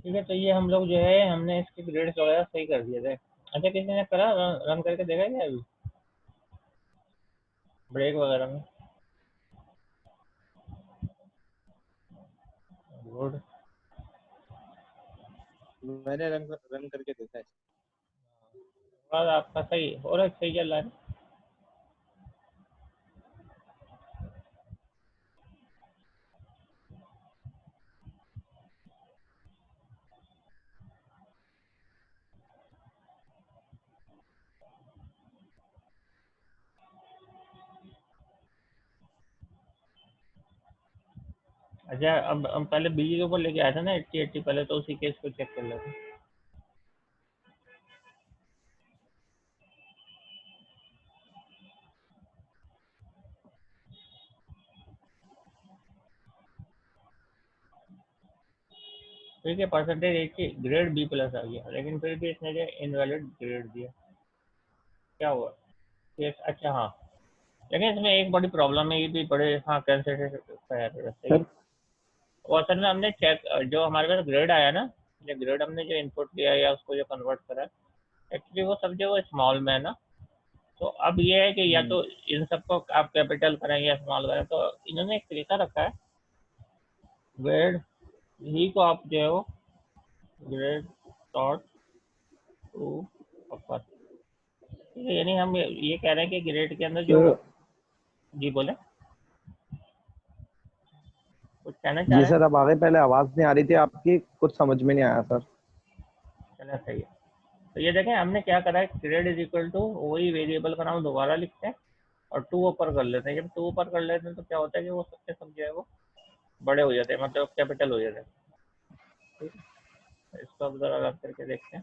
ठीक है, तो ये हम लोग जो है हमने इसके ग्रेड्स वगैरह सही कर दिए थे। अच्छा, किसी ने करा रन करके देखा क्या अभी ब्रेक वगैरह में? गुड। मैंने रन रन करके देखा है। बाद आपका सही हो रहा है, सही चल रहा है। अच्छा, अब हम पहले बीजी के ऊपर लेके आया था ना 80-80, पहले तो उसी केस को चेक कर लेते हैं। ठीक है, परसेंटेज 80, ग्रेड बी प्लस आ गया, लेकिन फिर भी इसने जो इनवैलिड ग्रेड दिया, क्या हुआ केस? अच्छा हाँ, लेकिन इसमें एक बड़ी प्रॉब्लम है, ये भी बड़े हाँ कैंसिल सही है। सर वो असल में हमने चेक, जो हमारे पास ग्रेड आया ना, जो ग्रेड हमने जो इनपुट दिया या उसको जो कन्वर्ट करा, एक्चुअली वो सब जो वो स्मॉल में है ना। तो अब ये है कि या तो इन सबको आप कैपिटल करें या स्मॉल करें, तो इन्होंने एक तरीका रखा है, ग्रेड ही को आप जो है वो ग्रेड डॉट टू अपर, ठीक है, यानी हम ये कह रहे हैं कि ग्रेड के अंदर जो सर जी बोले, कुछ कहना चाह जी रहे हैं? सर, अब आगे, पहले आवाज नहीं आ रही थी आपकी, कुछ समझ में नहीं आया सर। चला सही है। तो ये देखें हमने क्या करा है, ग्रेड इज इक्वल टू वही वेरिएबल का नाम दोबारा लिखते हैं और टू ऊपर कर लेते हैं। जब टू ऊपर कर लेते हैं तो क्या होता है कि वो सबके सब जो है वो बड़े हो जाते हैं, मतलब कैपिटल हो जाते हैं। ठीक है, इसको अब जरा अलग करके देखते हैं।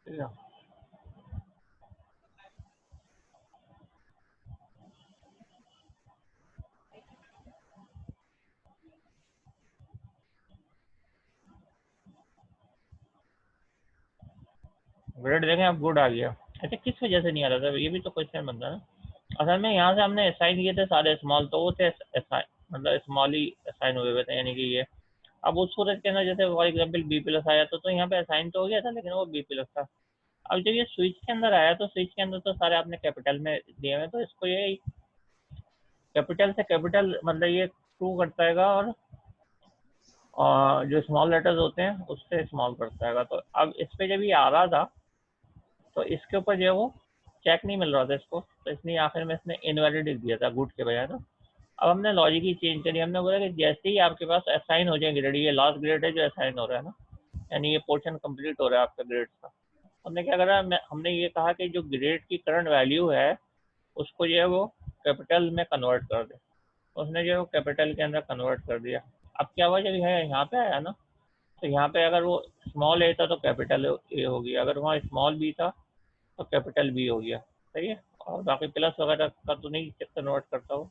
ठीक है, ग्रेड देखें अब गुड आ गया। अच्छा, किस वजह से नहीं आ रहा था, ये भी तो क्वेश्चन बनता है ना। असल में यहाँ से हमने असाइन किए थे सारे स्मॉल, तो वो थे assign, मतलब स्मॉल ही असाइन हुए हुए थे, यानी कि ये। अब उस सूरज के अंदर जैसे फॉर एग्जाम्पल बी प्लस आया तो यहाँ पे असाइन तो हो गया था, लेकिन वो बी प्लस था। अब जब ये स्विच के अंदर आया तो स्विच के अंदर तो सारे आपने कैपिटल में दिए हुए, तो इसको ये कैपिटल से कैपिटल मतलब ये ट्रू करता है, और जो स्मॉल लेटर्स होते हैं उससे स्मॉल करता है। तो अब इस पे जब ये आ रहा था तो इसके ऊपर जो है वो चेक नहीं मिल रहा था इसको, तो इसने आखिर में इसने इनवैलिड दिया था गुड के बजाय। तो अब हमने लॉजिक ही चेंज करी, हमने बोला कि जैसे ही आपके पास असाइन हो जाए ग्रेड, ये लास्ट ग्रेड है जो असाइन हो रहा है ना, यानी ये पोर्शन कंप्लीट हो रहा है आपका ग्रेड का। हमने क्या करा, हमने ये कहा कि जो ग्रेड की करंट वैल्यू है उसको जो है वो कैपिटल में कन्वर्ट कर दे। उसने जो है वो कैपिटल के अंदर कन्वर्ट कर दिया। अब क्या हुआ, जब यहाँ पे आया ना, तो यहाँ पे अगर वो स्मॉल ए था तो कैपिटल ए हो गया, अगर वहाँ स्मॉल बी था तो कैपिटल बी हो गया। सही है, और बाकी प्लस वगैरह का तो नहीं कन्वर्ट करता हो,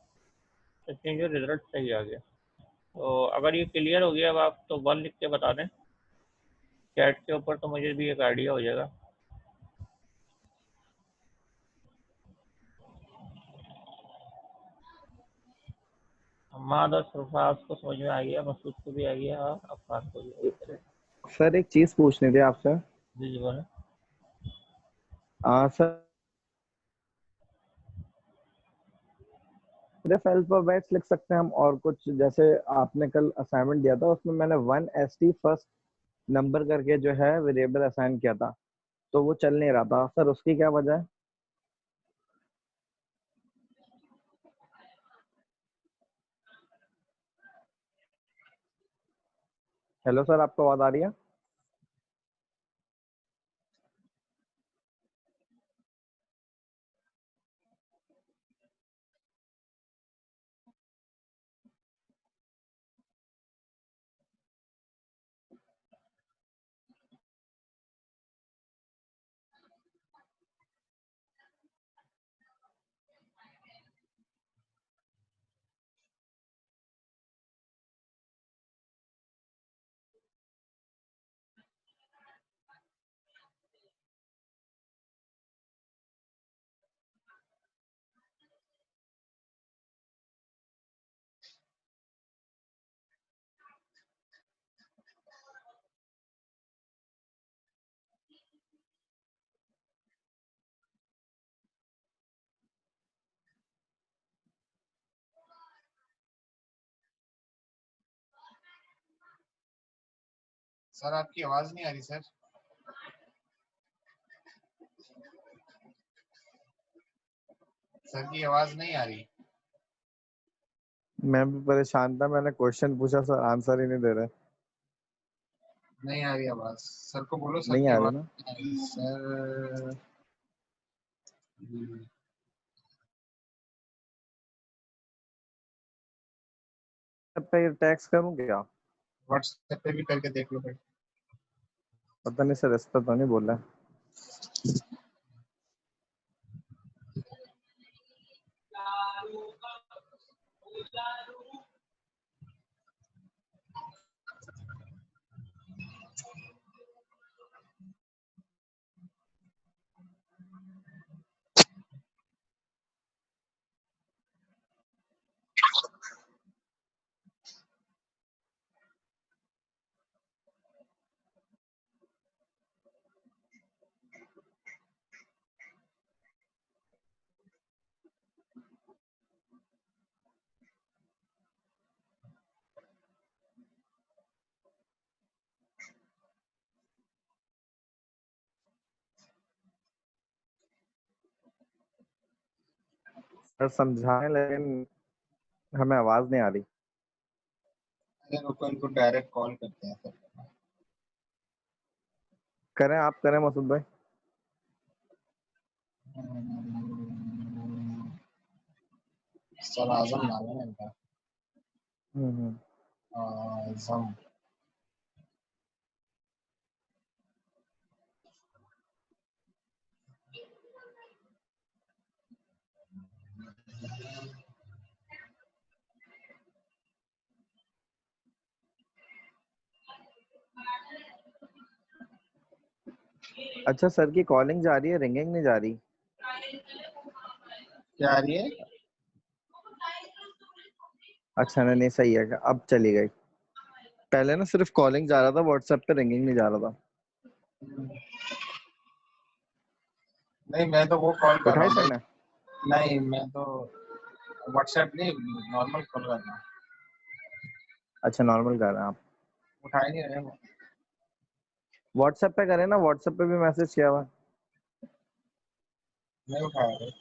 तो इसलिए जो रिजल्ट सही आ गया। तो अगर ये क्लियर हो गया अब आप तो 1 लिख के बता दें चैट के ऊपर, तो मुझे भी एक आइडिया हो जाएगा। हमारा सरफराज को समझ में आ गया, मसूद को भी आ गया और अफान को भी आ गया। सर एक चीज पूछनी थी आपसे। जी जी बोले। सर सिर्फ अल्फाबेट्स लिख सकते हैं हम, और कुछ जैसे आपने कल असाइनमेंट दिया था उसमें मैंने 1ST फर्स्ट नंबर करके जो है वेरिएबल असाइन किया था, तो वो चल नहीं रहा था सर, उसकी क्या वजह है? हेलो सर, आपको आवाज आ रही है? सर आपकी आवाज नहीं आ रही सर। सर की आवाज नहीं आ रही। मैं भी परेशान था, मैंने क्वेश्चन पूछा, सर आंसर ही नहीं दे रहे। नहीं आ रही आवाज। सर को बोलो सर नहीं की आ आवाज रही ना? नहीं आ रही सर। पे टैक्स करूं क्या? व्हाट्सएप पे भी करके देख लो भाई। पता नहीं सर, इस पर तो नहीं बोला। सर समझाने, लेकिन हमें आवाज नहीं आ रही। अरे रुको, इनको डायरेक्ट कॉल करते हैं सर। करें, आप करें मसूद भाई। सर आजम नाम है ना इनका। हम्म। आजम। अच्छा, सर की कॉलिंग जा रही है, रिंगिंग नहीं जा रही। क्या आ रही है? अच्छा, नहीं नहीं, सही है, अब चली गई। पहले ना सिर्फ कॉलिंग जा रहा था, व्हाट्सएप पे रिंगिंग नहीं जा रहा था। नहीं मैं तो वो कॉल कर रहा उठाई हूँ सर भाई। ने? नहीं मैं तो व्हाट्सएप नहीं, नॉर्मल कॉल कर रहा हूँ। अच्छा, नॉर्मल कर रहे हैं आप? उठा ही नहीं रहे वो। व्हाट्सएप पे करें ना, व्हाट्सएप पे भी मैसेज किया हुआ है। नहीं उठाया भाई।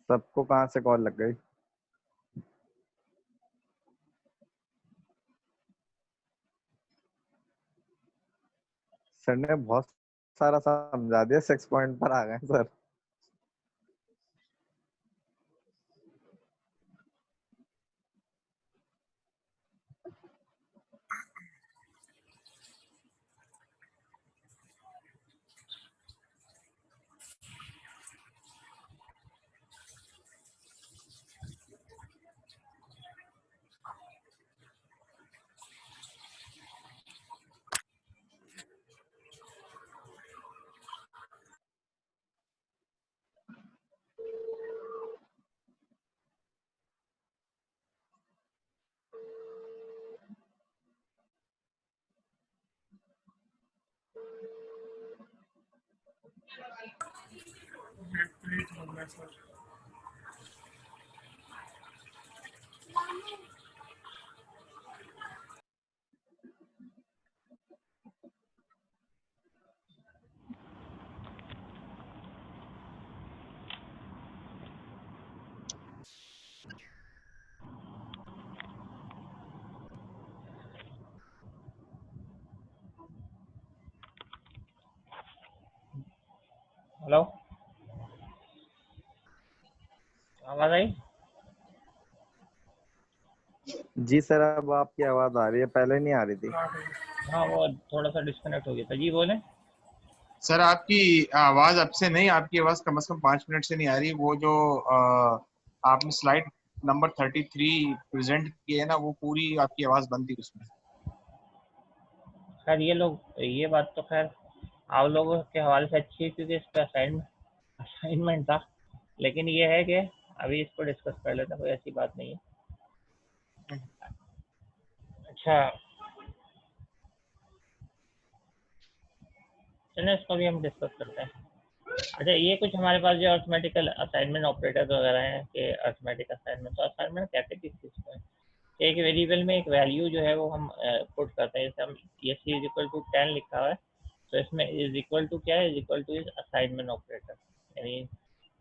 सबको कहाँ से कॉल लग गई? सर ने बहुत सारा समझा दिया, 6 पॉइंट पर आ गए सर। हेलो, आवाज आई? जी सर, अब आपकी आवाज आ रही है, पहले नहीं आ रही थी। हाँ, वो थोड़ा सा डिस्कनेक्ट हो गया था। जी बोले। सर आपकी आवाज अब से नहीं, आपकी आवाज कम से कम 5 मिनट से नहीं आ रही। वो जो आपने स्लाइड नंबर 33 प्रेजेंट की है ना, वो पूरी आपकी आवाज बंद थी उसमें। खैर ये बात तो खैर आप लोगों के हवाले से अच्छी है, क्योंकि इसका असाइनमेंट था। लेकिन ये है कि अभी इसको डिस्कस कर लेते हैं, कोई ऐसी बात नहीं है। अच्छा, चलिए इसको भी हम डिस्कस करते हैं। अच्छा, ये कुछ हमारे पास जो अर्थमेटिकल असाइनमेंट ऑपरेटर वगैरह हैं कि अर्थमेटिक असाइनमेंट, तो असाइनमेंट कहते हैं किस चीज़ को है? एक वेरिएबल में एक वैल्यू जो है वो हम पुट करते हैं। जैसे हम ये सी इज इक्वल टू 10 लिखा हुआ है, तो इसमें इज इक्वल टू क्या है? Is equal two is assignment operator. यानी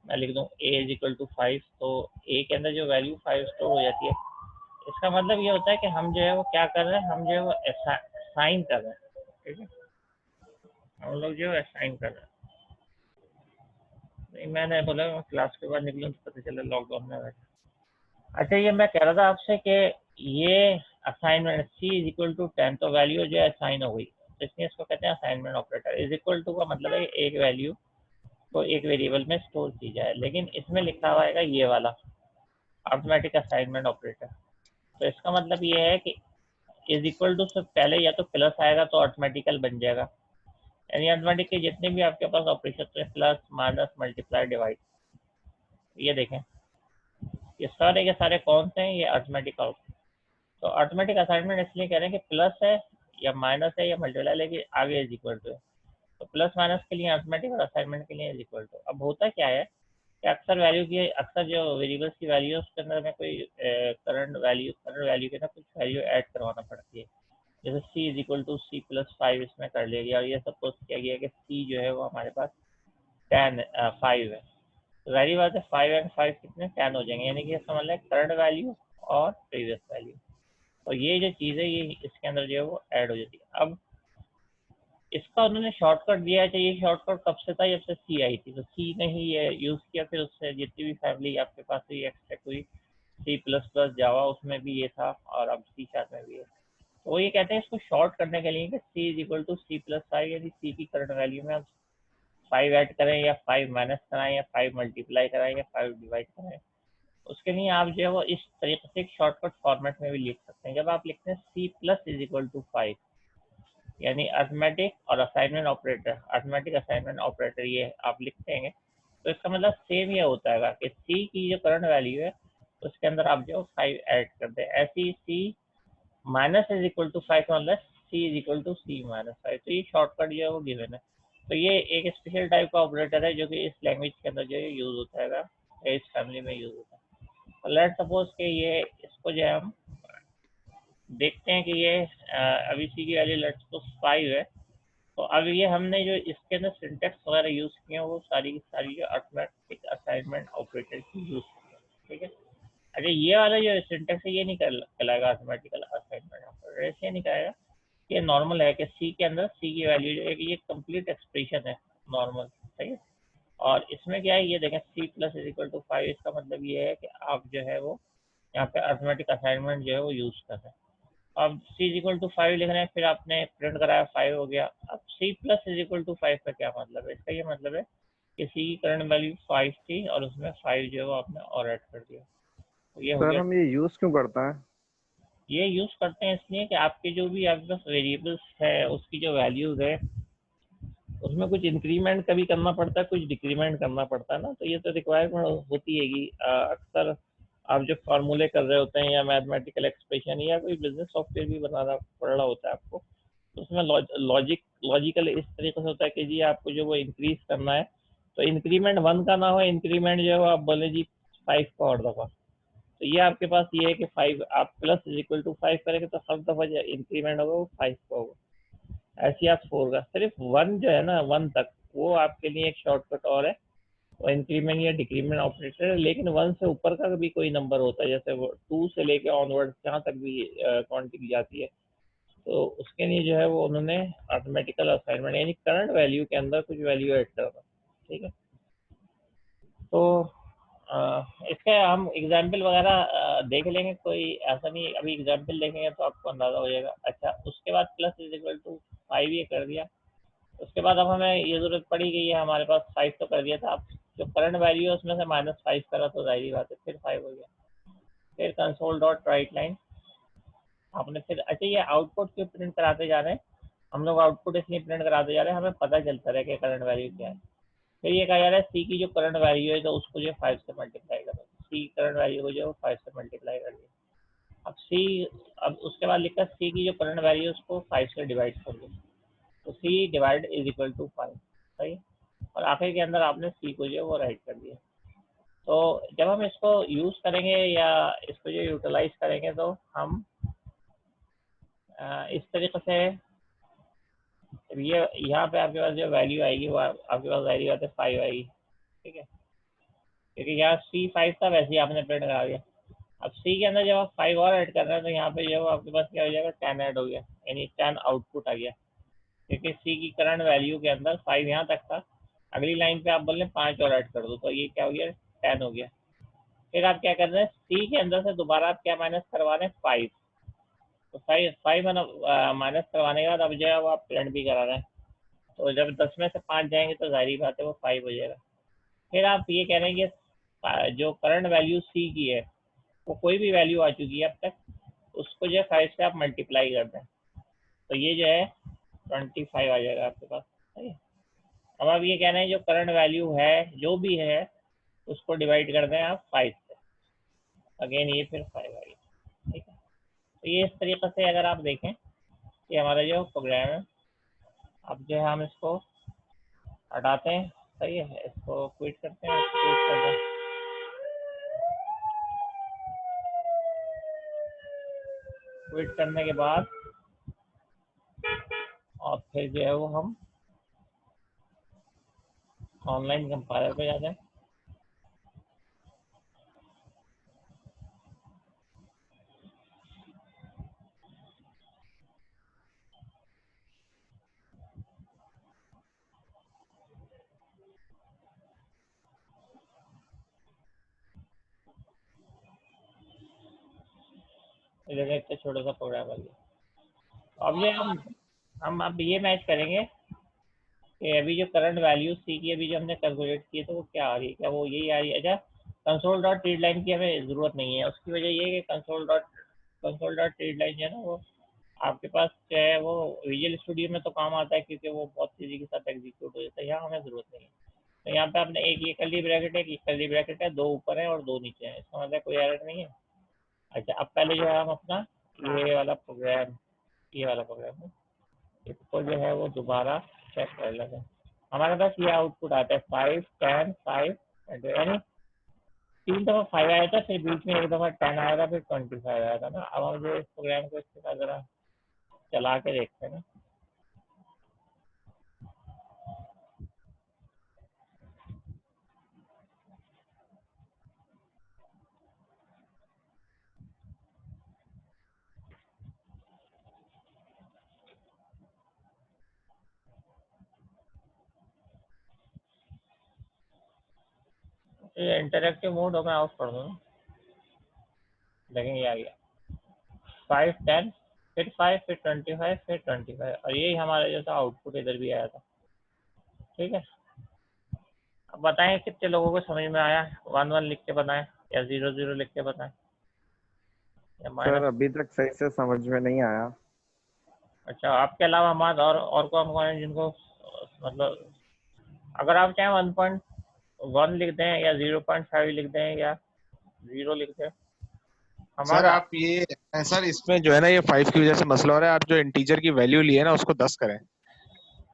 मैं लिख दूँ ए इज इक्वल टू 5, तो ए के अंदर जो वैल्यू 5 स्टोर हो जाती है। इसका मतलब ये होता है कि हम जो है वो क्या कर रहे हैं, हम जो है वो असाइन कर रहे हैं। ठीक है, हम लोग जो है असाइन कर रहे हैं। नहीं, मैंने बोला मैं क्लास के बाद निकलूँ तो पता चला लॉकडाउन में बैठा। अच्छा, ये मैं कह रहा था आपसे कि ये assignment c is equal to 10, तो वैल्यू जो है असाइन हो गई, तो इसलिए इसको कहते हैं assignment operator. Is equal to का मतलब है एक वैल्यू तो एक वेरिएबल में स्टोर की जाए, लेकिन इसमें लिखा हुआ है ये वाला अर्थमेटिक असाइनमेंट ऑपरेटर। तो इसका मतलब ये है कि इज इक्वल टू से पहले या तो प्लस आएगा तो ऑटोमेटिकल बन जाएगा। यानी अर्थमेटिक के जितने भी आपके पास ऑपरेशन है, प्लस माइनस मल्टीप्लाई डिवाइड, ये देखें ये सारे के सारे कौन से हैं? ये अर्थमेटिक आउटपुट। तो ऑटोमेटिक असाइनमेंट इसलिए कह रहे हैं कि प्लस है या माइनस है या मल्टीप्लाई, लेकिन आगे इज इक्वल टू है। तो प्लस माइनस के लिए अर्थमेटिक और असाइनमेंट के लिए इज इक्वल टू। अब होता क्या है कि अक्सर जो वेरिएबल्स की वैल्यू है उसके अंदर में कोई करंट वैल्यू के अंदर कुछ वैल्यू ऐड करवाना पड़ती है। जैसे C is equal to C plus 5 इसमें कर लिया गया, और ये सपोज किया गया कि सी जो है वो हमारे पास 5 है। तो वैरी बात है, 5 एंड 5 कितने 10 हो जाएंगे, यानी कि समझ लें करंट वैल्यू और प्रीवियस वैल्यू। और ये जो चीज़ है ये इसके अंदर जो है वो ऐड हो जाती है। अब इसका उन्होंने शॉर्टकट दिया है, ये शॉर्टकट कब से था? जब से सी आई थी, तो सी ने ही ये यूज़ किया। फिर उससे जितनी भी फैमिली आपके पास हुई एक्सट्रैक्ट हुई, सी प्लस प्लस जावा उसमें भी ये था, और अब सी शार्प में भी है। तो वो ये कहते हैं इसको शॉर्ट करने के लिए कि C is equal to C plus 5, यदि सी की करंट वैल्यू में हम 5 ऐड करें या 5 माइनस कराएं या 5 मल्टीप्लाई कराएं या 5 डिवाइड कराएं, उसके लिए आप जो है वो इस तरीके से एक शॉर्टकट फॉर्मेट में भी लिख सकते हैं। जब आप लिखते हैं c plus is equal to 5, यानी अर्थमेटिक और assignment operator, arithmetic assignment operator ये आप लिखते हैं, तो इसका मतलब सेम ये होता है कि सी की जो करंट वैल्यू है उसके अंदर आप जो 5 ऐड कर दें। ऐसे ही C minus is equal to 5 मतलब C is equal to C minus 5, तो ये शॉर्टकट जो है वो गिवन है। तो ये एक स्पेशल टाइप का ऑपरेटर है जो कि इस लैंग्वेज के अंदर जो है यूज होता है, इस फैमिली में यूज होता है। तो लेट सपोज के ये इसको जो है हम देखते हैं कि ये अभी सी की वैल्यू लेट्स सपोज 5 है। तो अब ये हमने जो इसके अंदर सिंटेक्स वगैरह यूज किए हैं वो सारी की सारी जो अर्थमेटिक असाइनमेंट ऑपरेटर की यूज की है। ठीक है, अच्छा ये वाला जो सिंटेक्स है ये नहीं कहलाएगा अर्थमेटिकल असाइनमेंट ऑपरेटर, ऐसे नहीं कहेगा। ये नॉर्मल है कि सी के अंदर सी की वैल्यू जो है कि ये कंप्लीट एक्सप्रेशन है नॉर्मल। सही है, और इसमें क्या है ये देखें c plus is equal to 5, इसका मतलब ये है कि आप जो है वो यहाँ पे अर्थमेटिक असाइनमेंट जो है वो यूज कर रहे हैं। अब सी इज इक्वल टू 5 लिख रहे हैं, फिर आपने प्रिंट कराया 5 हो गया। अब c plus is equal to 5 का क्या मतलब है? इसका ये मतलब है कि सी की करंट वैल्यू 5 थी और उसमें 5 जो है वो आपने और ऐड कर दिया, तो ये हो सर गया। हम ये यूज क्यों करता है? ये यूज करते हैं इसलिए कि आपके जो भी आपके पास वेरिएबल्स है उसकी जो वैल्यूज है उसमें कुछ इंक्रीमेंट कभी करना पड़ता है, कुछ डिक्रीमेंट करना पड़ता है ना। तो ये तो रिक्वायरमेंट होती है कि अक्सर आप जब फार्मूले कर रहे होते हैं या मैथमेटिकल एक्सप्रेशन या कोई बिजनेस सॉफ्टवेयर भी बनाना पड़ रहा होता है आपको, तो उसमें लॉजिकल इस तरीके से होता है कि जी आपको जो वो इंक्रीज करना है, तो इंक्रीमेंट 1 का ना हो, इंक्रीमेंट जो है वो आप बोले जी 5 का और दफा। तो ये आपके पास ये है कि 5 आप प्लस इज इक्वल टू 5 करेंगे तो हर दफा जो इंक्रीमेंट होगा वो 5 का होगा। ऐसे ही आप 4 का सिर्फ 1 जो है ना 1 तक, वो आपके लिए एक शॉर्टकट और है, वो इंक्रीमेंट या डिक्रीमेंट ऑपरेटर है। लेकिन 1 से ऊपर का भी कोई नंबर होता है, जैसे वो 2 से लेके ऑनवर्ड जहाँ तक भी क्वांटिटी जाती है, तो उसके लिए जो है वो उन्होंने अर्थमेटिकल असाइनमेंट यानी करंट वैल्यू के अंदर कुछ वैल्यू ऐड करना। ठीक है। तो इसके हम एग्जाम्पल वगैरह देख लेंगे, कोई ऐसा नहीं, अभी एग्जाम्पल देखेंगे तो आपको अंदाजा हो जाएगा। अच्छा, उसके बाद प्लस इज इक्वल टू 5 ये कर दिया। उसके बाद अब हमें ये ज़रूरत पड़ी कि ये हमारे पास 5 तो कर दिया था, अब जो करंट वैल्यू है उसमें से -5 करा तो जाहिर बात है फिर 5 हो गया। फिर कंसोल डॉट राइट लाइन आपने फिर, अच्छा ये आउटपुट क्यों प्रिंट कराते जा रहे हैं हम लोग? आउटपुट इसलिए प्रिंट कराते जा रहे हैं हमें पता चलता रहे कि करंट वैल्यू क्या है। फिर ये कहा जा रहा है सी की जो करंट वैल्यू है तो उसको जो 5 से मल्टीप्लाई करो, सी करंट वैल्यू को जो 5 से मल्टीप्लाई कर दिया। अब सी, अब उसके बाद लिखा सी की जो करंट वैल्यू है उसको 5 से डिवाइड कर दो, तो सी डिवाइड इज इक्वल टू 5, सही। और आखिर के अंदर आपने सी को जो है वो राइट कर दिया। तो जब हम इसको यूज़ करेंगे या इसको जो यूटिलाइज करेंगे तो हम इस तरीके से, ये यहाँ पे आपके पास जो वैल्यू आएगी वो आपके पास वैल्यू आते 5 आएगी, ठीक है, क्योंकि यहाँ सी 5 था वैसे ही आपने प्रिंट करा दिया। अब सी के अंदर जब आप 5 और ऐड कर रहे हैं तो यहाँ पे जो आपके पास क्या हो जाएगा, 10 ऐड हो गया, यानी 10 आउटपुट आ गया, क्योंकि सी की करंट वैल्यू के अंदर 5 यहाँ तक था। अगली लाइन पे आप बोल रहे हैं 5 और ऐड कर दो, तो ये क्या हो गया, 10 हो गया। फिर आप क्या कर रहे हैं, सी के अंदर से दोबारा आप क्या माइनस करवा रहे हैं, 5। तो 5 माइनस करवाने के बाद अब जो है वो आप प्रिंट भी करा रहे हैं, तो जब 10 में से 5 जाएंगे तो जाहिर बात है वो 5 हो जाएगा। फिर आप ये कह रहे हैं कि जो करंट वैल्यू सी की है वो कोई भी वैल्यू आ चुकी है अब तक, उसको जो है 5 से आप मल्टीप्लाई कर दें, तो ये जो है 25 आ जाएगा आपके पास, सही है। अब आप ये कह रहे हैं जो करंट वैल्यू है जो भी है उसको डिवाइड कर दें आप 5 से, अगेन ये फिर 5 आ गया, ठीक है। तो ये इस तरीके से अगर आप देखें कि हमारा जो प्रोग्राम है, अब जो है हम इसको हटाते हैं, सही है, इसको क्विट करते हैं, क्विट कर दें। क्विट करने के बाद और फिर जो है वो हम ऑनलाइन कंपाइलर पे जाते हैं। इधर एक छोटा सा प्रोग्राम आ गया। अब ये हम अब ये मैच करेंगे कि अभी जो करंट वैल्यू सी की अभी जो हमने कैलकुलेट की है तो वो क्या आ रही है, क्या वो यही आ रही है? अच्छा, कंसोल डॉट रीड लाइन की हमें ज़रूरत नहीं है, उसकी वजह ये है कि कंसोल डॉट रीड लाइन जो है ना वो आपके पास जो है वो विजुअल स्टूडियो में तो काम आता है क्योंकि वो बहुत तेज़ी के साथ एग्जीक्यूट हो जाता है, यहाँ हमें ज़रूरत नहीं है। तो यहाँ पे आपने एक ये कर्ली ब्रैकेट है, एक कर्ली ब्रैकेट है, 2 ऊपर है और 2 नीचे है, इसका मतलब कोई एरर नहीं है। अच्छा, अब पहले जो है हम अपना ये वाला प्रोग्राम है, इसको जो है वो दोबारा चेक कर लेते हैं। हमारे पास ये आउटपुट आता है 5, 10, 5, यानी 3 दफ़ा 5 आया था, फिर बीच में एक दफ़ा 10 आया था, फिर 25 आया था ना। अब हम जो इस प्रोग्राम को इसके साथ ज़रा चला के देखते हैं ना। ये इंटरेक्टिव मोड हो, मैं ऑफ कर दूँ, देखेंगे आ गया 5, 10, फिर 5, फिर 25, फिर 25, और यही हमारा जैसा आउटपुट इधर भी आया था, ठीक है। अब बताएं कितने लोगों को समझ में आया, 1 1 लिख के बताएं या 0 0 लिख के बताएं या सर माइनस। अभी तक सही से समझ में नहीं आया। अच्छा, आपके अलावा हमारे और कौन कौन है जिनको मतलब, अगर आप चाहें 1.1 लिख दें या 0.5 लिख दें या 0 लिख दें सर हमारा। आप ये, सर इसमें जो है ना ये 5 की वजह से मसला हो रहा है, आप जो इंटीजर की वैल्यू लिए ना उसको 10 करें,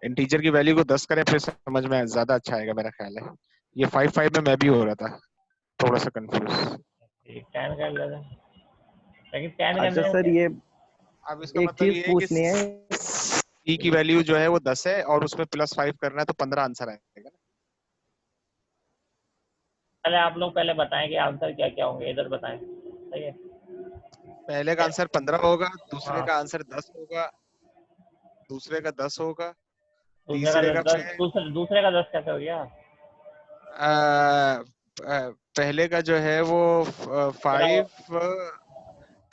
इंटीजर की वैल्यू को 10 करें, फिर समझ में ज्यादा अच्छा आएगा मेरा ख्याल है। ये 5 में मैं भी हो रहा था थोड़ा सा कंफ्यूज। 10 कर लेते हैं, लेकिन 10 अच्छा करने सर, से ये अब इसका एक मतलब चीज ये है कि पूछनी है। सी की वैल्यू जो है वो 10 है और उसमें +5 करना है तो 15 आंसर आएगा। पहले आप लोग पहले बताएं कि आंसर क्या क्या होंगे, इधर बताएं, सही है। पहले का आंसर 15 होगा, दूसरे हाँ, का आंसर 10 होगा, दूसरे का 10 होगा, दूसरे का तीसरे 10, का 6, दूसरे का 10 कैसे हो गया? पहले का जो है वो 5,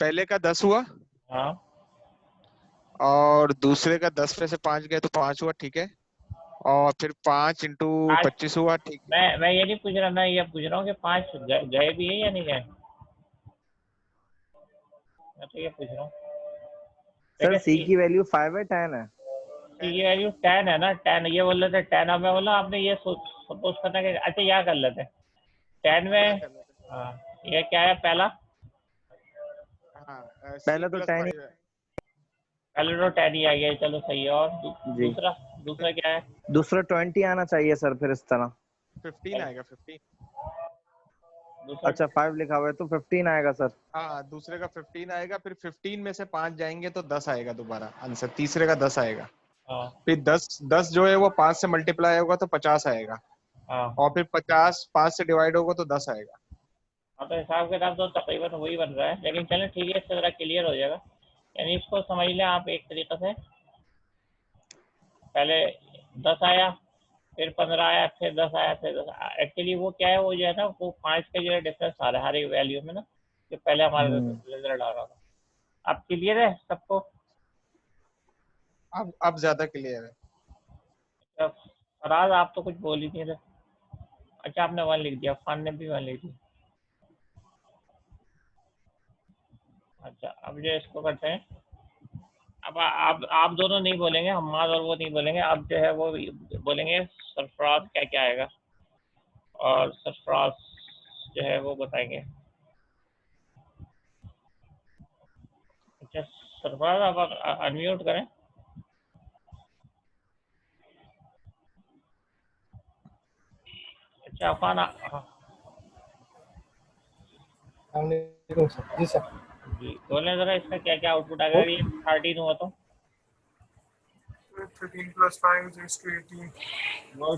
पहले का 10 हुआ, हाँ और दूसरे का 10 में से 5 गए तो 5 हुआ, ठीक है। और फिर 5 इंटू आज 25 हुआ, ठीक। मैं ये नहीं पूछ रहा, मैं ये पूछ रहा हूँ कि 5 गए भी है या नहीं गए, मैं तो ये पूछ रहा हूँ। सर देखिए सी सी की वैल्यू 5 है 10 है? की वैल्यू 10 है ना, 10 ये बोल रहे थे 10, अब मैं बोला आपने ये सपोज करना कि अच्छा यहाँ कर लेते हैं 10 हाँ, यहाँ में। कर लेते हाँ ये क्या है पहला, हैं। हाँ, C पहले तो प्लस 10 ही। 5 है। पहले तो 10 ही आ गया, चलो सही है। और जी। दूसरा दूसरा क्या है? दूसरा 20 आना चाहिए सर फिर इस तरह। 15 आएगा, 15। दूसरा अच्छा 5 लिखा हुआ है तो 15 आएगा सर। हाँ, दूसरे का 15 आएगा, फिर 15 में से 5 जाएंगे तो 10 आएगा दोबारा आंसर, तीसरे का 10 आएगा। हाँ फिर 10 जो है वो 5 से मल्टीप्लाई होगा तो 50 आएगा, हाँ और फिर 50 5 से डिवाइड होगा तो 10 आएगा। हाँ, तो हिसाब किताब तो तकरीबन वही बन रहा है, लेकिन चलें ठीक है, इससे ज़रा क्लियर हो जाएगा। यानी इसको समझ लें आप एक तरीके से, पहले 10 आया, फिर 15 आया, फिर 10 आया, फिर 10 एक्चुअली वो क्या है, वो जो है ना वो 5 का जो है डिफरेंस आ रहा है हर एक वैल्यू में ना, जो पहले हमारा हम्म। रिजल्ट आ रहा था। अब क्लियर है सबको? अब ज्यादा क्लियर है। अब फराज आप तो कुछ बोल ही नहीं रहे। अच्छा आपने 1 लिख दिया, खान ने भी 1 लिख दिया। अच्छा अब जो इसको करते हैं, अब आप दोनों नहीं बोलेंगे, हम्माद और वो नहीं बोलेंगे, अब जो है वो बोलेंगे सरफराज क्या क्या आएगा, और सरफराज जो है वो बताएंगे। अच्छा सरफराज आप अनम्यूट करें। अच्छा अफान हाँ अस्सलामुअलैकुम सर। जी सर। जी बोलें ज़रा, इसका क्या क्या आउटपुट आएगा अगर ये 13 हुआ तो? 13 plus 5 is to 18, वो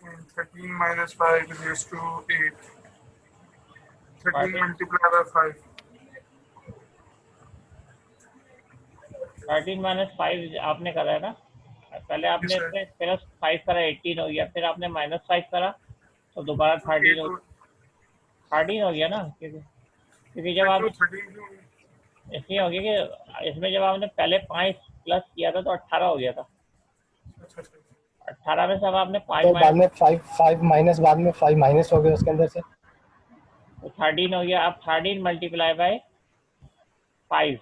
and 13 minus 5 is to 8. 13 multiplied by 5. 13 minus 5 आपने करा है ना, पहले Yes, आपने sir. इसमें प्लस 5 करा 18 हो गया, फिर आपने माइनस 5 करा तो दोबारा 13 8 हो, to 13 हो गया ना, क्योंकि जब 8 आप to 13 to इसलिए हो गया कि इसमें जब आपने पहले 5 प्लस किया था तो 18 हो गया था। 18 में से अब आपने 5 तो बाद माइनस, में 5 माइनस, बाद में 5 माइनस हो गया उसके अंदर से। तो 13 हो गया। अब 13 मल्टीप्लाई बाय 5।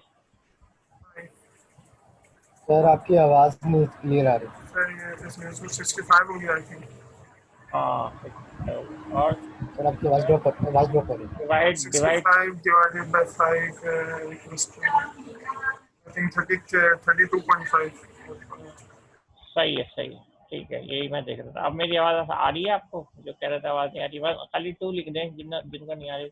सर आपकी आवाज नहीं क्लियर आ रही। sir, ये इसमें तो 65 हो गया, I think. हाँ और सर आपकी आवाज ड्रॉप हो रही है। Divide divide 65 divided by 5 equals to, I think 32.5. सही है सही है, ठीक है, यही मैं देख रहा था। अब मेरी आवाज़ आ रही है आपको? जो कह रहे थे आवाज़ नहीं आ रही, बस खाली 2 लिख दें जिनका नहीं आ रही।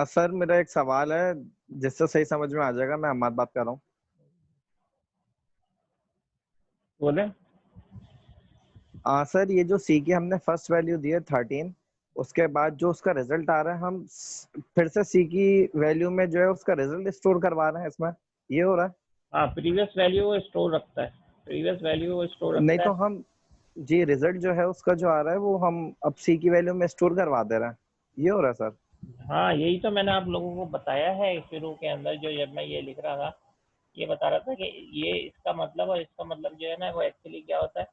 सर मेरा एक सवाल है जिससे सही समझ में आ जाएगा। मैं अहमद बात कर रहा हूँ। बोले सर ये जो सी की हमने फर्स्ट वैल्यू दी है 13, उसके बाद जो उसका रिजल्ट आ रहा है हम फिर से सी की वैल्यू में जो है उसका रिजल्ट स्टोर करवा रहे हैं, इसमें ये हो रहा है? हाँ प्रीवियस वैल्यू वो स्टोर रखता है, प्रीवियस वैल्यू वो स्टोर नहीं रखता है। तो हम जी रिजल्ट जो है उसका जो आ रहा है वो हम अब सी की वैल्यू में स्टोर करवा दे रहे हैं, ये हो रहा है सर? हाँ यही तो मैंने आप लोगों को बताया है शुरू के अंदर, जो जब मैं ये लिख रहा था ये बता रहा था कि ये इसका मतलब और इसका मतलब जो है ना वो एक्चुअली क्या होता है,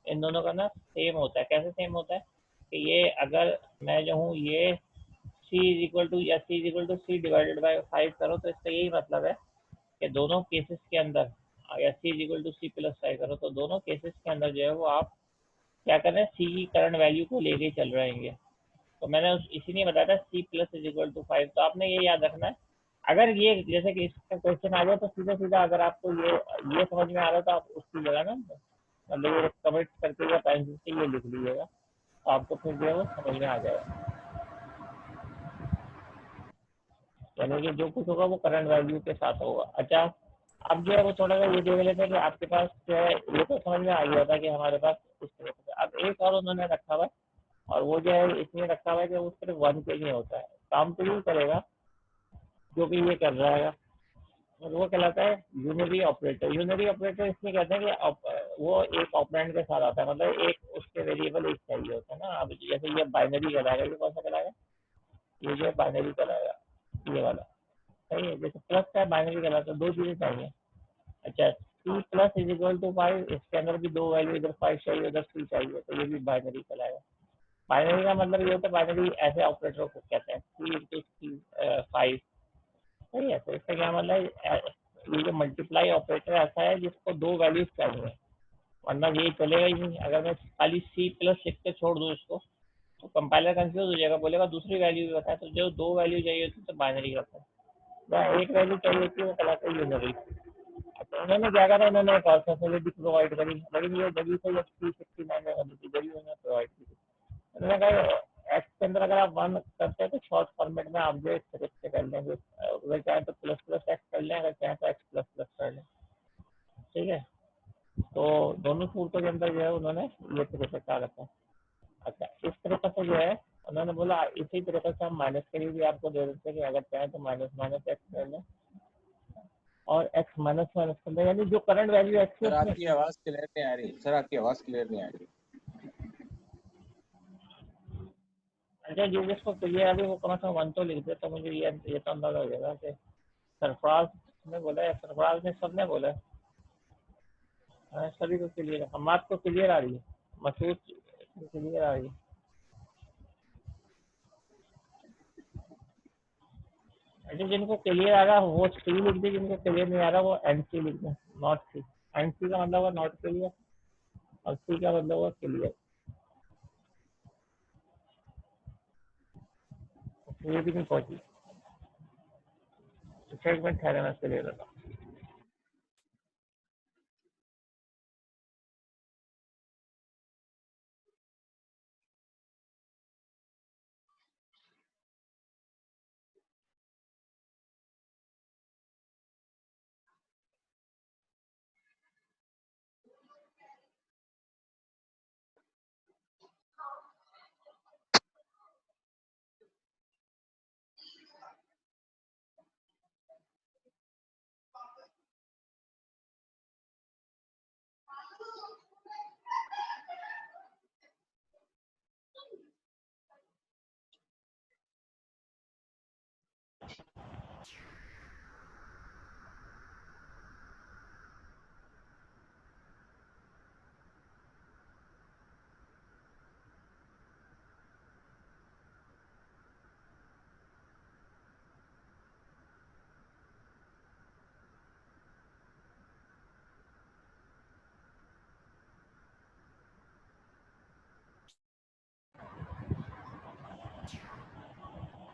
इन दोनों का ना सेम होता है। कैसे सेम होता है कि ये अगर मैं जो हूँ ये सी इज इक्वल टू या C is equal to C divided by 5 करो, तो इसका यही मतलब है कि दोनों केसेस के अंदर, या C is equal to C plus 5 करो, तो दोनों केसेस के अंदर जो है वो आप क्या कर रहे हैं, सी की करंट वैल्यू को लेके चल रहेंगे। तो मैंने इसीलिए बताया था c plus is equal to 5। तो आपने ये याद रखना है, अगर ये जैसे कि इसका क्वेश्चन आ गया तो सीधा सीधा अगर आपको ये समझ में आ रहा है तो आप उसकी जगह ना मतलब ये कमेंट करके या पेंसिल से ये लिख लीजिएगा, तो आपको फिर जो है वो समझ में आ जाएगा। यानी कि जो कुछ होगा वो करंट वैल्यू के साथ होगा। अच्छा अब जो है वो थोड़ा सा ये देख लेते हैं कि आपके पास जो है, ये तो समझ में आ गया था कि हमारे पास इस तरह से। अब एक और उन्होंने रखा हुआ है, और वो जो है इसलिए रखा हुआ है कि वो सिर्फ 1 पे ही होता है, काम तो यही करेगा जो कि ये कर रहा है, और वो कहलाता है यूनरी ऑपरेटर। यूनरी ऑपरेटर इसलिए कहते हैं कि वो एक ऑपरेंड के साथ आता है, मतलब एक उसके वेरिएबल एक चाहिए होता है ना। अब जैसे ये बाइनरी कहलाएगा, ये कौन सा कहलाएगा, ये जो है बाइनरी कहलाएगा, ये वाला, सही है। जैसे प्लस का बाइनरी कहलाता है, दो चीजें चाहिए। अच्छा, c plus is equal to 5, इसके अंदर भी दो वैल्यू, इधर 5 चाहिए उधर 3 चाहिए, तो ये भी बाइनरी कहलाएगा। बाइनरी का मतलब ये होता है, बाइनरी ऐसे ऑपरेटर को कहते हैं, सी इंटू सी 5, सही है। तो इसका क्या मतलब है, ये जो मल्टीप्लाई ऑपरेटर ऐसा है जिसको दो वैल्यूज चाहिए, वरना ये चलेगा ही नहीं। अगर मैं खाली सी प्लस लिख के छोड़ दूँ इसको, तो कंपाइलर कंफ्यूज हो जाएगा, बोलेगा दूसरी वैल्यू भी बताए। तो जो दो वैल्यू चाहिए होती है तो बाइनरी करता है, जहाँ एक वैल्यू चाहिए होती है वो कहलाता है यूनरी। तो उन्होंने क्या करा, इन्होंने एक और फैसिलिटी प्रोवाइड करी, लेकिन ये जब से जब 369 में बनी थी जब उन्होंने प्रोवाइड की थी, उन्होंने कहा एक्स के अंदर अगर आप 1 करते हैं तो शॉर्ट फॉर्मेट में आप जो इस तरह से कर लेंगे, अगर चाहे तो प्लस प्लस एक्स कर लें, अगर चाहे तो एक्स प्लस प्लस कर लें, ठीक है। तो दोनों सूरतों के अंदर जो है उन्होंने ये तरीका क्या रखा है। अच्छा, इस तरीके से जो है उन्होंने बोला इसी तरीके से हम माइनस के लिए भी आपको दे देते हैं कि अगर चाहे तो माइनस माइनस एक्स कर लें और एक्स माइनस माइनस कर लें, यानी जो करंट वैल्यू एक्स है सर उसमें। आपकी आवाज क्लियर नहीं आ रही, सर आपकी आवाज क्लियर नहीं आ रही। अच्छा, जो जिसको क्लियर अभी वो कम से कम 1 तो लिख दे, तो मुझे ये तो अंदाजा हो जाएगा कि सरफराज ने बोला है, सरफराज ने सबने बोला है। हाँ, सभी को क्लियर है, हम आपको क्लियर आ रही है, मसूद क्लियर आ रही है। अच्छा, जिनको क्लियर आ रहा है वो सी लिख दे, जिनको क्लियर नहीं आ रहा वो एन सी लिख दे, नॉट सी। एन सी का मतलब हुआ नॉट क्लियर और सी का मतलब हुआ क्लियर, ये भी नहीं पहुंची। अच्छा, एक मिनट ठहरे, मैं क्लियर होता हूँ।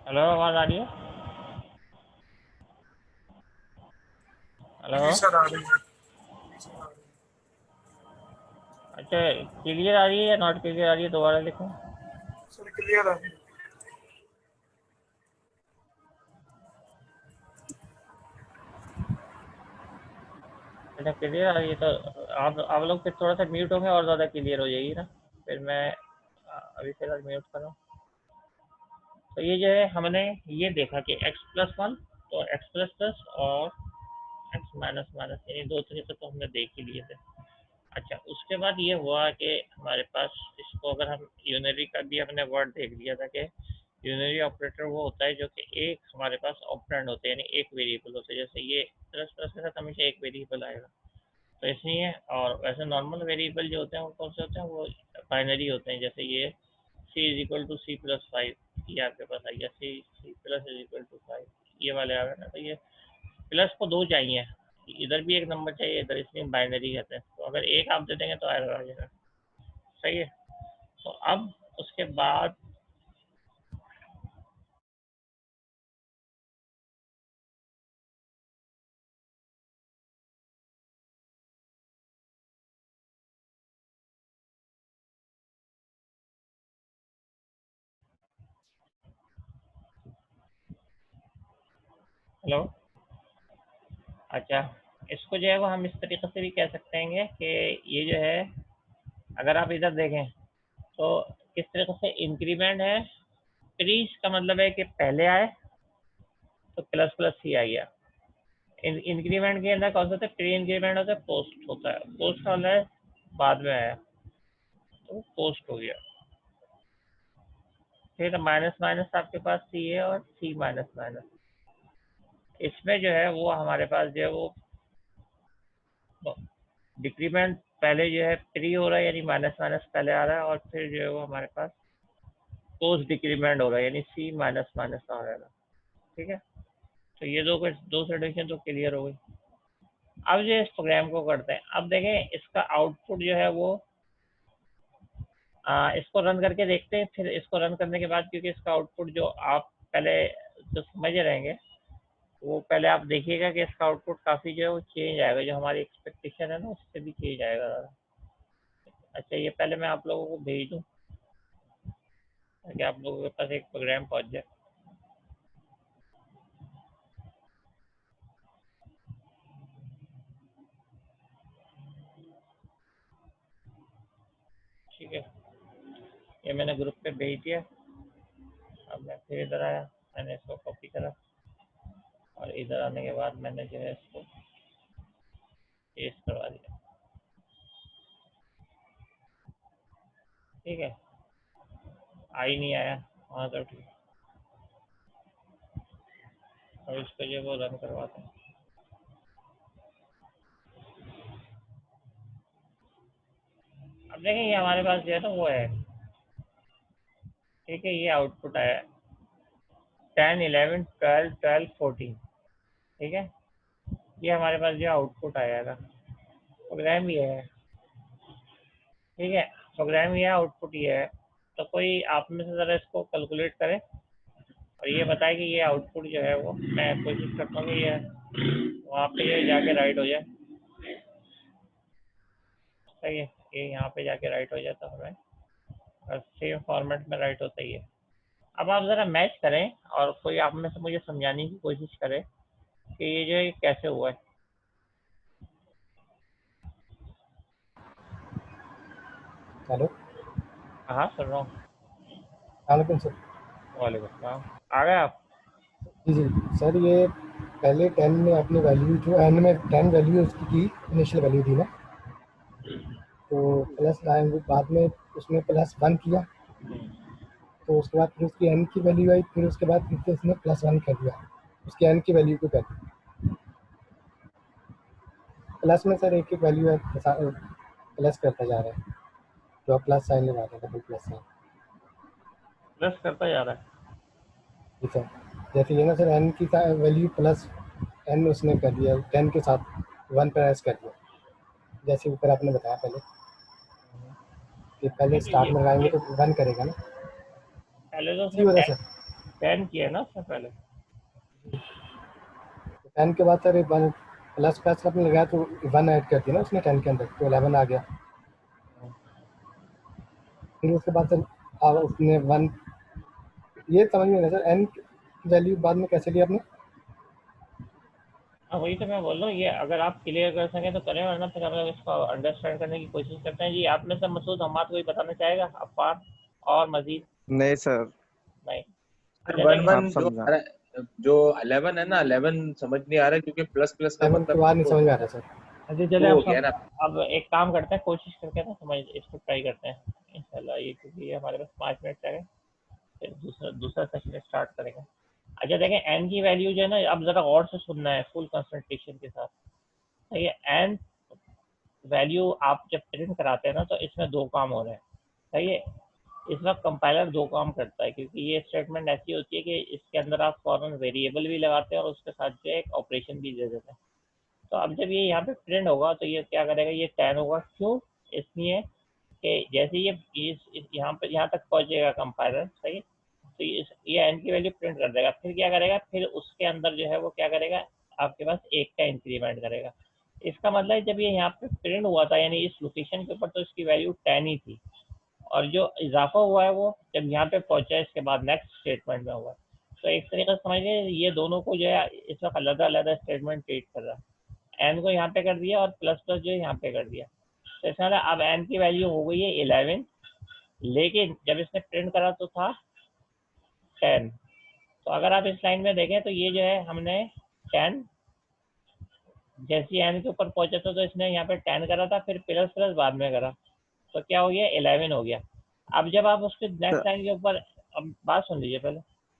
हेलो, आवाज आ रही है? हेलो, जी सर आ रही है। अच्छा क्लियर आ रही है या नॉट क्लियर आ रही है, दोबारा लिखो। सर क्लियर आ रही है। अच्छा क्लियर आ रही है, तो आप लोग फिर थोड़ा सा म्यूट होंगे और ज़्यादा क्लियर हो जाएगी ना। फिर मैं अभी फिलहाल म्यूट कर रहा हूँ। तो ये जो है हमने ये देखा कि x प्लस 1 तो x प्लस प्लस और x माइनस माइनस, यानी दो तरीके तो हमने देख ही लिए थे। अच्छा, उसके बाद ये हुआ कि हमारे पास इसको अगर हम यूनरी का भी हमने वर्ड देख लिया था कि यूनरी ऑपरेटर वो होता है जो कि एक हमारे पास ऑपरेंड होते हैं, यानी एक वेरिएबल होते हैं। जैसे ये प्लस प्लस के साथ हमेशा एक वेरिएबल आएगा, तो इसलिए। और वैसे नॉर्मल वेरिएबल जो होते हैं वो कौन से होते हैं, वो बाइनरी होते हैं। जैसे ये c is equal to C plus 5, ये आपके पास आ गया, c plus is equal to 5, ये वाले आ गए ना। तो ये प्लस को दो चाहिए, इधर भी एक नंबर चाहिए इधर, इसलिए बाइनरी कहते हैं। तो अगर एक आप दे देंगे तो एरर आ जाएगा, सही है। तो अब उसके बाद हेलो, अच्छा, इसको जो है वो हम इस तरीके से भी कह सकते हैं कि ये जो है अगर आप इधर देखें तो किस तरीके से इंक्रीमेंट है। प्रीस का मतलब है कि पहले आए तो प्लस प्लस ही आ गया। इंक्रीमेंट के अंदर कौन सा होता है, प्री इंक्रीमेंट होता है, पोस्ट होता है। पोस्ट का मतलब है बाद में आया तो पोस्ट हो गया। फिर माइनस माइनस आपके पास सी है और सी माइनस माइनस, इसमें जो है वो हमारे पास जो है वो डिक्रीमेंट पहले जो है प्री हो रहा है, यानी माइनस माइनस पहले आ रहा है, और फिर जो है वो हमारे पास पोस्ट डिक्रीमेंट हो रहा है, यानी सी माइनस माइनस आ रहा है। ठीक है, तो ये दो सिचुएशन तो क्लियर हो गई। अब जो इस प्रोग्राम को करते हैं, अब देखें इसका आउटपुट जो है वो इसको रन करके देखते हैं। फिर इसको रन करने के बाद, क्योंकि इसका आउटपुट जो आप पहले जो समझ रहेंगे वो पहले आप देखिएगा कि इसका आउटपुट काफ़ी जो है वो चेंज आएगा, जो हमारी एक्सपेक्टेशन है ना उससे भी चेंज आएगा ज़्यादा। अच्छा, ये पहले मैं आप लोगों को भेज दूँ ताकि आप लोगों के पास एक प्रोग्राम पहुँच जाए। ठीक है, ये मैंने ग्रुप पे भेज दिया। अब मैं फिर इधर आया, मैंने इसको कॉपी करा और इधर आने के बाद मैंने जो है इसको पेस्ट करवा दिया। ठीक है, आई नहीं आया वहाँ तो ठीक, और इसको जो वो रन करवाते हैं। अब देखें ये हमारे पास जो है ना वो है, ठीक है, ये आउटपुट आया 10, 11, 12, 12, 14। ठीक है, ये हमारे पास जो आउटपुट आया था, प्रोग्राम ये है। ठीक है, प्रोग्राम ये है, आउटपुट ये है। तो कोई आप में से ज़रा इसको कैलकुलेट करे और ये बताए कि ये आउटपुट जो है वो, मैं कोशिश करता हूँ कि ये वहाँ पे ये जाके राइट हो जाए। सही है, ये यहाँ पे जाके राइट हो जाता हमें, और सेम फॉर्मेट में राइट होता ही है। अब आप ज़रा मैच करें और कोई आप में से मुझे समझाने की कोशिश करे कि ये जो है कैसे हुआ है। हेलो, हाँ, सुन रहा हूँ। वालेकुम सर। वालेकुम सलाम, आ गए आप? जी जी सर, ये पहले 10 में अपनी वैल्यू जो एन में 10 वैल्यू उसकी थी, इनिशियल वैल्यू थी ना, तो प्लस लाइन बाद में उसने +1 किया, तो उसके बाद फिर उसकी एन की वैल्यू आई, फिर उसके बाद फिर से उसने +1 कर दिया, उसकी एन की वैल्यू को कर दिया। प्लस में सर एक एक वैल्यू है, प्लस करता जा रहा है, जो आप प्लस साइन लगा रहे हैं, डबल प्लस साइन। प्लस करता जा रहा है। जी सर, जैसे ये ना सर, एन की वैल्यू प्लस एन उसने कर दिया 10 के साथ 1 पर एस कर दिया, जैसे ऊपर आपने बताया पहले कि पहले नहीं, स्टार्ट में लगाएंगे ये तो 1 करेगा ना, पहले तो इसी उसने वजह से। 10 किया ना उससे पहले। 10 के बाद सर वन प्लस प्लस आपने लगाया तो 1 ऐड कर दिया ना उसने 10 के अंदर, तो 11 आ गया। फिर उसके बाद सर उसने 1, ये समझ में नहीं सर, एन वैल्यू बाद में कैसे लिया आपने? हाँ, वही तो मैं बोल रहा हूँ, ये अगर आप क्लियर कर सकें तो करें, वरना फिर हम लोग इसको अंडरस्टैंड करने की कोशिश करते हैं। जी, आप में से मसूद हमाद कोई बताना चाहेगा? अफार और मजीद? नहीं सर, नहीं? सर अच्छा, वन देखें, आप वन समझा। जो 11 है ना, 11 समझ नहीं आ रहा है, क्योंकि प्लस प्लस का 11 के मतलब बाद नहीं तो समझ में आ रहा सर। अच्छा चले, वो हो गया ना। अब एक काम करते हैं, कोशिश करके ना समझ इसको ट्राई करते हैं इंशाल्लाह, ये क्योंकि ये हमारे पास 5 मिनट है, फिर दूसरा दूसरा सेशन स्टार्ट करेंगे। अच्छा देखें, एन की वैल्यू जो है ना, अब ज़रा गौर से सुनना है फुल कंसंट्रेशन के साथ। सही है, एन वैल्यू आप जब प्रिंट कराते हैं ना, तो इसमें दो काम हो रहे हैं। सही है, इसमें कंपाइलर दो काम करता है, क्योंकि ये स्टेटमेंट ऐसी होती है कि इसके अंदर आप फॉरन वेरिएबल भी लगाते हैं और उसके साथ जो है एक ऑपरेशन भी दे देते हैं। तो अब जब ये यहाँ पे प्रिंट होगा तो ये क्या करेगा, ये 10 होगा। क्यों? इसलिए कि जैसे यहाँ पे यहाँ तक पहुँचेगा कंपाइलर, सही है, तो ये एन की वैल्यू प्रिंट कर देगा। फिर क्या करेगा, फिर उसके अंदर जो है वो क्या करेगा, आपके पास एक का इंक्रीमेंट करेगा। इसका मतलब है जब ये यहाँ पे प्रिंट हुआ था, यानी इस लोकेशन के ऊपर, तो इसकी वैल्यू 10 ही थी, और जो इजाफा हुआ है वो जब यहाँ पे पहुंचा है इसके बाद नेक्स्ट स्टेटमेंट में हुआ है। तो एक तरीके से समझिए ये दोनों को जो है इस वक्त अलग अलग स्टेटमेंट ट्रीट कर रहा है। एन को यहाँ पे कर दिया और प्लस प्लस जो है यहाँ पे कर दिया। तो इसमें अब एन की वैल्यू हो गई है 11, लेकिन जब इसने प्रिंट करा तो था 10। तो अगर आप इस लाइन में देखें तो ये जो है हमने 10 जैसे ही एन के ऊपर पहुंचा था तो इसने यहाँ पे 10 करा था, फिर प्लस प्लस बाद में करा, तो क्या हो गया 11 हो गया। अब जब आप उसके नेक्स्ट लाइन के ऊपर, अब बात सुन लीजिए पहले,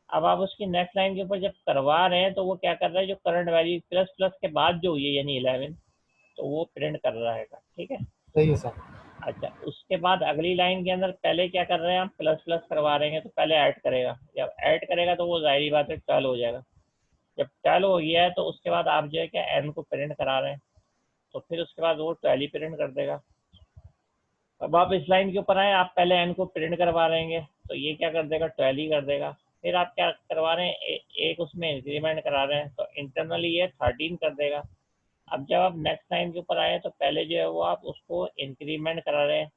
अब आप उसकी नेक्स्ट लाइन के ऊपर जब करवा रहे हैं तो वो क्या कर रहा है, जो करंट वैल्यू प्लस प्लस के बाद जो हुई है यानी 11, तो वो प्रिंट कर रहा है, ठीक है। सही है सर। अच्छा, उसके बाद अगली लाइन के अंदर पहले क्या कर रहे हैं, आप प्लस प्लस करवा रहे हैं तो पहले ऐड करेगा, जब ऐड करेगा तो वो जाहिर बात है 12 हो जाएगा। जब 12 हो गया है तो उसके बाद आप जो है क्या एन को प्रिंट करा रहे हैं, तो फिर उसके बाद वो 12 ही प्रिंट कर देगा। अब आप इस लाइन के ऊपर आए, आप पहले एन को प्रिंट करवा रहे हैं तो ये क्या कर देगा 12 ही कर देगा। फिर आप क्या करवा रहे हैं, एक उसमें इंक्रीमेंट करा रहे हैं तो इंटरनली ये 13 कर देगा। अब जब आप नेक्स्ट लाइन के ऊपर आए तो पहले जो है वो आप उसको इंक्रीमेंट करा रहे हैं,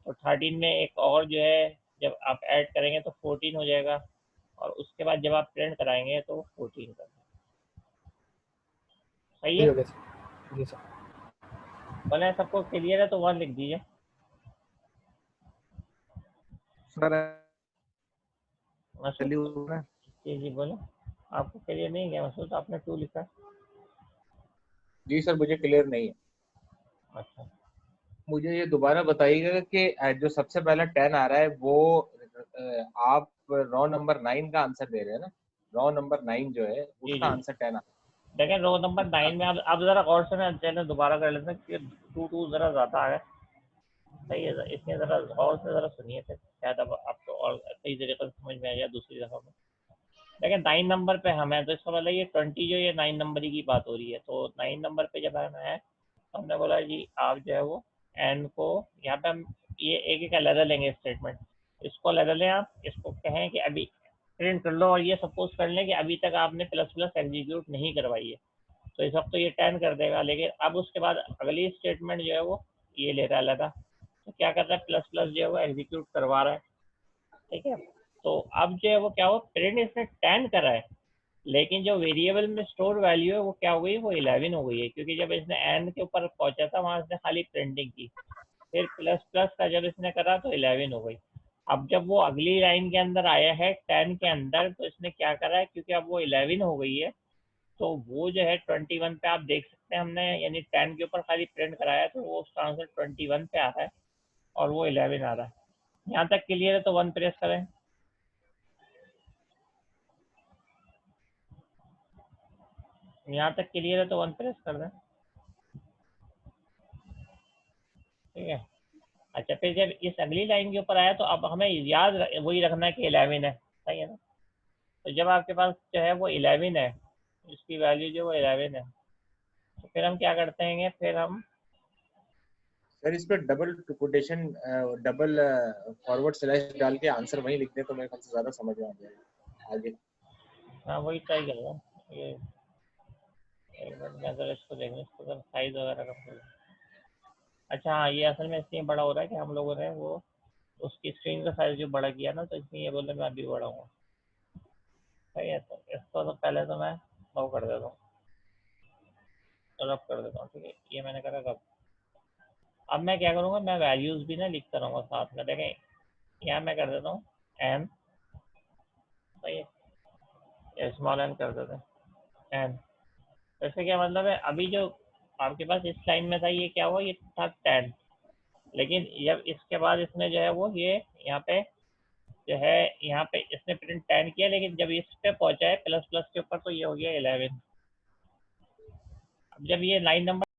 तो 13 में एक और जो है जब आप ऐड करेंगे तो 14 हो जाएगा, और उसके बाद जब आप प्रिंट कराएंगे तो 14 कर देगा। सही सही है, हो गया सर। जी सर। बोले सबको क्लियर है तो 1 लिख दीजिए। सर मसूद, वैल्यू है जी जी बोले, आपको क्लियर नहीं गया मसूद, आपने 2 लिखा है। जी सर, मुझे क्लियर नहीं है। अच्छा, मुझे ये दोबारा बताइएगा कि जो सबसे पहला 10 आ रहा है वो आप रो नंबर 9 का आंसर दे रहे हैं ना? रो नंबर 9 जो है जी उसका जी आंसर 10 देखें रो नंबर 9 में अब जरा गौर से ना चैनल दोबारा कर लेते हैं कि 2 जरा ज़्यादा आ गया। सही है, इसमें ज़रा गौर से ज़रा सुनिए थे, शायद अब आपको और सही तरीके से समझ में आ जाए दूसरी दफ़ा में। देखिए 9 नंबर पे हम हैं तो इसका मतलब ये 20 जो ये 9 नंबर की बात हो रही है, तो 9 नंबर पे जब हम हैं तो हमने बोला जी आप जो है वो एन को यहाँ पे हम ये एक एक अलग लेंगे स्टेटमेंट, इसको अलग लें, आप इसको कहें कि अभी प्रिंट कर लो, और ये सपोज कर लें कि अभी तक आपने प्लस प्लस एग्जीक्यूट नहीं करवाई है, तो इस वक्त तो ये 10 कर देगा, लेकिन अब उसके बाद अगली स्टेटमेंट जो है वो ये ले रहा है अलग, तो क्या कर रहा है प्लस प्लस जो है वो एग्जीक्यूट करवा रहा है, ठीक है। तो अब जो है वो क्या हुआ, प्रिंट इसने 10 करा है, लेकिन जो वेरिएबल में स्टोर वैल्यू है वो क्या हो गई, वो 11 हो गई है, क्योंकि जब इसने एंड के ऊपर पहुंचा था वहां इसने खाली प्रिंटिंग की, फिर प्लस प्लस का जब इसने करा तो 11 हो गई। अब जब वो अगली लाइन के अंदर आया है 10 के अंदर, तो इसने क्या करा है, क्योंकि अब वो 11 हो गई है, तो वो जो है 21 पे आप देख सकते हैं, हमने यानी 10 के ऊपर खाली प्रिंट कराया तो वो उसका आंसर 21 पे आ रहा है और वो 11 आ रहा है। यहाँ तक क्लियर है तो 1 प्रेस करें। यहाँ तक क्लियर है तो 1 प्रेस कर दें, ठीक है। अच्छा, फिर जब इस अगली लाइन के ऊपर आया तो अब हमें याद वही रखना है कि 11 है, सही है ना। तो जब आपके पास जो है वो 11 है, इसकी वैल्यू जो वो 11 है, तो फिर हम क्या करते हैं, फिर हम सर इस पर double quotation double forward slash डाल के आंसर वहीं लिख दें तो मेरे ख्याल से ज्यादा समझ में आ जाएगा आगे। हाँ वही ट्राई कर रहा हूँ। ये एक मिनट में अगर इसको देखें, इसको अगर साइज वगैरह का, अच्छा हाँ ये असल में इसलिए बड़ा हो रहा है कि हम लोगों ने वो उसकी स्क्रीन का साइज जो बड़ा किया ना, तो इसलिए ये बोले मैं अभी बड़ा हूँ, सही है। तो इसको तो पहले तो मैं वो कर देता हूँ, रब कर देता हूँ, ठीक है, ये मैंने करा रब। अब मैं क्या करूँगा, मैं वैल्यूज़ भी ना लिखता रहूँगा साथ में, देखें यहाँ मैं कर देता हूँ एन, सही है, स्मॉल एन कर देते हैं एन। तो इसका क्या मतलब है, अभी जो आपके पास इस लाइन में था ये क्या हुआ, ये था 10, लेकिन जब इसके बाद इसने जो है वो ये यहाँ पे जो है यहाँ पे इसने प्रिंट 10 किया, लेकिन जब इस पे पहुंचा है प्लस प्लस के ऊपर तो ये हो गया 11। अब जब ये लाइन नंबर